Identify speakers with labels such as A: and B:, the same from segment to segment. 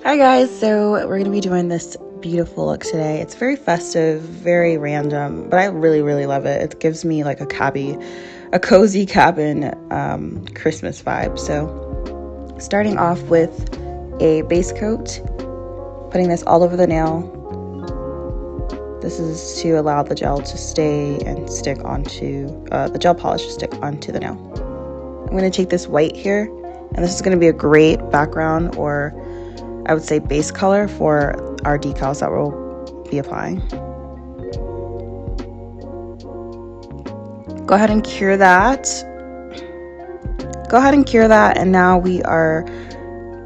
A: Hi guys, so we're going to be doing this beautiful look today. It's very festive, very random, but I really love it. It gives me like a cozy cabin Christmas vibe. So starting off with a base coat, putting this all over the nail. This is to allow the gel to stay and stick onto, the gel polish to stick onto the nail. I'm going to take this white here, and this is going to be a great background, or I would say base color, for our decals that we'll be applying. Go ahead and cure that. And now we are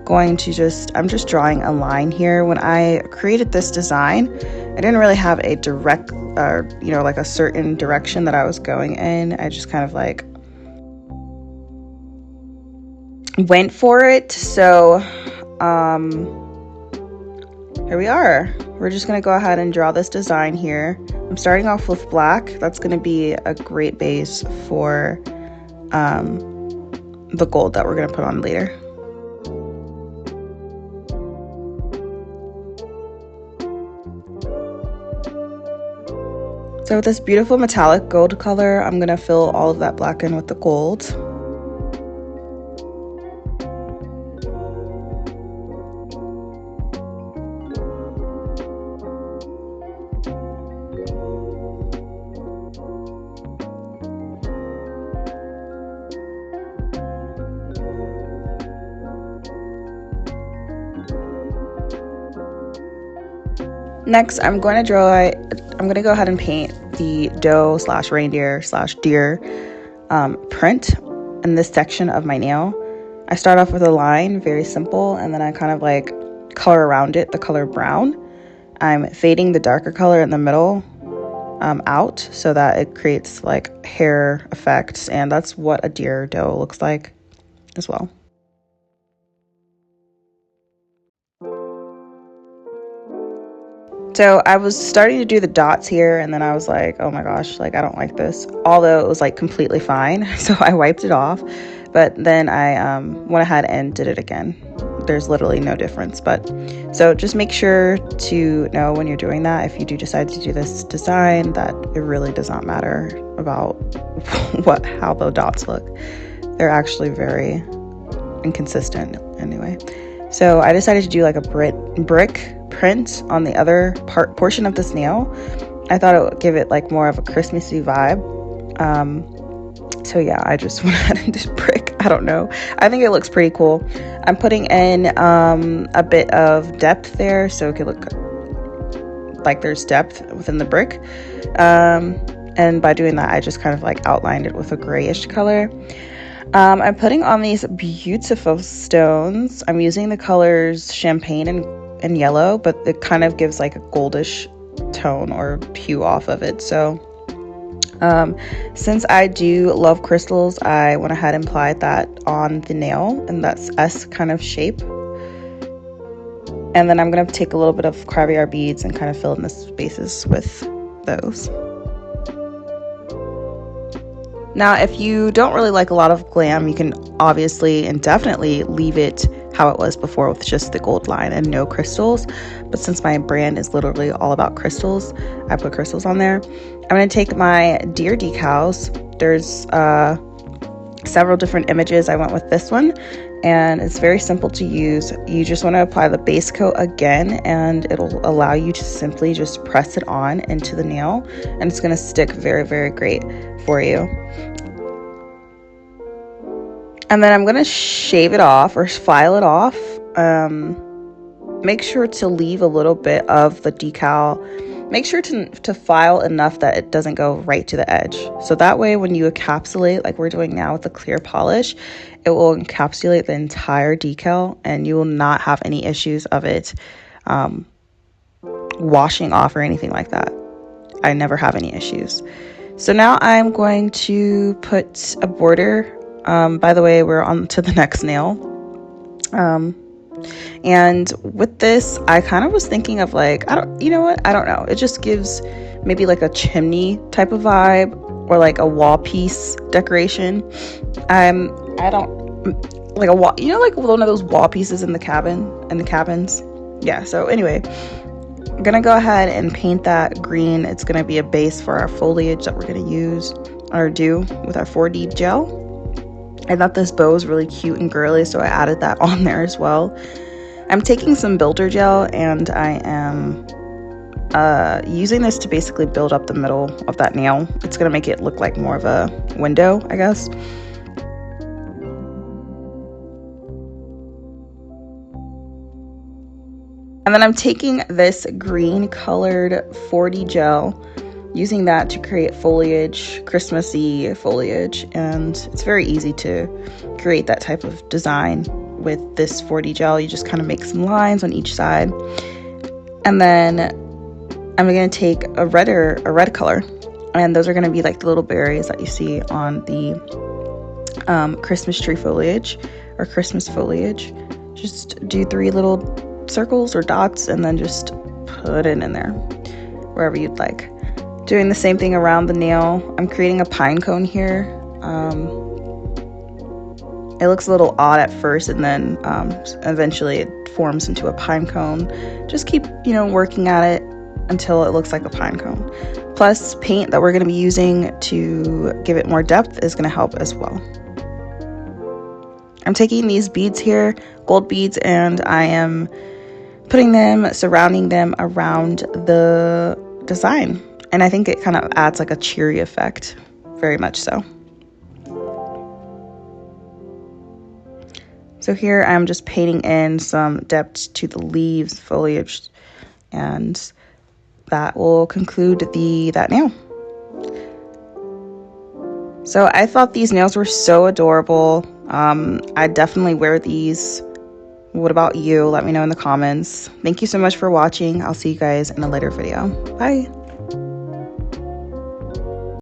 A: going to I'm just drawing a line here. When I created this design, I didn't really have a direct, like a certain direction that I was going in. I just kind of like went for it. So here we are. We're just going to go ahead and draw this design here. I'm starting off with black. That's going to be a great base for the gold that we're going to put on later. So with this beautiful metallic gold color, I'm going to fill all of that black in with the gold. Next, I'm going to go ahead and paint the doe / reindeer / deer print in this section of my nail. I start off with a line, very simple, and then I kind of like color around it the color brown. I'm fading the darker color in the middle out so that it creates like hair effects, and that's what a deer doe looks like as well. So I was starting to do the dots here, and then I was like, oh my gosh, like I don't like this, although it was like completely fine. So I wiped it off, but then I went ahead and did it again. There's literally no difference. But so just make sure to know when you're doing that, if you do decide to do this design, that it really does not matter about how the dots look. They're actually very inconsistent anyway. So I decided to do like a brick print on the other portion of this nail. I thought it would give it like more of a Christmassy vibe. So yeah, I just went ahead and did brick. I don't know. I think it looks pretty cool. I'm putting in a bit of depth there, so it could look like there's depth within the brick. And by doing that, I just kind of like outlined it with a grayish color. I'm putting on these beautiful stones. I'm using the colors champagne and yellow, but it kind of gives like a goldish tone or hue off of it. So since I do love crystals, I went ahead and applied that on the nail, and that's S kind of shape. And then I'm going to take a little bit of caviar beads and kind of fill in the spaces with those. Now, if you don't really like a lot of glam, you can obviously and definitely leave it how it was before with just the gold line and no crystals. But since my brand is literally all about crystals, I put crystals on there. I'm going to take my deer decals. There's several different images. I went with this one, and it's very simple to use. You just want to apply the base coat again, and it'll allow you to simply just press it on into the nail, and it's going to stick very great for you. And then I'm going to shave it off or file it off. Make sure to leave a little bit of the decal. Make sure to file enough that it doesn't go right to the edge. So that way when you encapsulate, like we're doing now with the clear polish, it will encapsulate the entire decal, and you will not have any issues of it washing off or anything like that. I never have any issues. So now I'm going to put a border. By the way, we're on to the next nail. And with this, I kind of was thinking of like, I don't know. It just gives maybe like a chimney type of vibe, or like a wall piece decoration. I don't like a wall, like one of those wall pieces in the cabins. yeah, so anyway, I'm gonna go ahead and paint that green. It's gonna be a base for our foliage that we're gonna use or do with our 4D gel. I thought this bow was really cute and girly, so I added that on there as well. I'm taking some builder gel and I am using this to basically build up the middle of that nail. It's gonna make it look like more of a window, I guess. And then I'm taking this green colored 4D gel, using that to create foliage, Christmassy foliage, and it's very easy to create that type of design with this 4D gel. You just kind of make some lines on each side. And then I'm going to take a red color, and those are going to be like the little berries that you see on the Christmas tree foliage or Christmas foliage. Just do 3 little circles or dots and then just put it in there wherever you'd like. Doing the same thing around the nail. I'm creating a pine cone here. It looks a little odd at first, and then eventually it forms into a pine cone. Just keep, working at it until it looks like a pine cone. Plus, paint that we're going to be using to give it more depth is going to help as well. I'm taking these beads here, gold beads, and I am surrounding them around the design. And I think it kind of adds like a cheery effect, very much so. So here I'm just painting in some depth to the leaves, foliage, and that will conclude that nail. So I thought these nails were so adorable. I'd definitely wear these. What about you? Let me know in the comments. Thank you so much for watching. I'll see you guys in a later video. Bye.